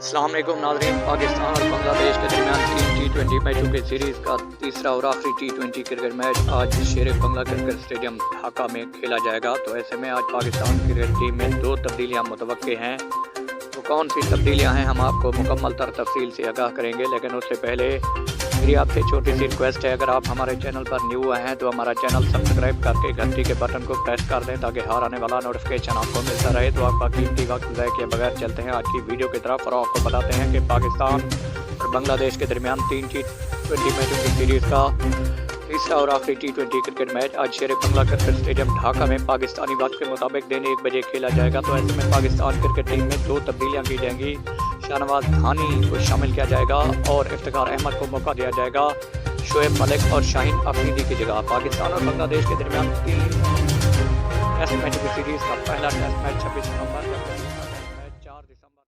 अस्सलाम वालेकुम नाज़रीन। पाकिस्तान और बांग्लादेश के दरमियान 3 T20 मैचों के सीरीज़ का तीसरा और आखिरी T20 क्रिकेट मैच आज शेर बंगला क्रिकेट स्टेडियम ढाका में खेला जाएगा। तो ऐसे में आज पाकिस्तान क्रिकेट टीम में 2 तब्दीलियां मुतवक्के हैं। तो कौन सी तब्दीलियां हैं हम आपको मुकम्मल तर तफसील से आगाह करेंगे, लेकिन उससे पहले मेरी आपसे छोटी सी रिक्वेस्ट है, अगर आप हमारे चैनल पर न्यू आए हैं तो हमारा चैनल सब्सक्राइब करके घंटी के बटन को प्रेस कर दें ताकि हर आने वाला नोटिफिकेशन आपको मिलता रहे। तो आपका कीमती वक्त ज़ाया किए बगैर चलते हैं आज की वीडियो की तरफ और आपको बताते हैं कि पाकिस्तान और बांग्लादेश के दरमियान 3 T20 मैचों की सीरीज़ का तीसरा और आखिरी T20 क्रिकेट मैच आज शेर बंगला क्रिकेट स्टेडियम ढाका में पाकिस्तानी वक्त के मुताबिक दिन 1 बजे खेला जाएगा। तो ऐसे में पाकिस्तान क्रिकेट टीम में 2 तब्दीलियां की जाएंगी। शाहनवाज धानी को शामिल किया जाएगा और इफ्तिखार अहमद को मौका दिया जाएगा शोएब मलिक और शाहीन अफरीदी की जगह। पाकिस्तान और बांग्लादेश के दरमियान 3 टेस्ट मैच की सीरीज़ का पहला टेस्ट मैच 26 नवंबर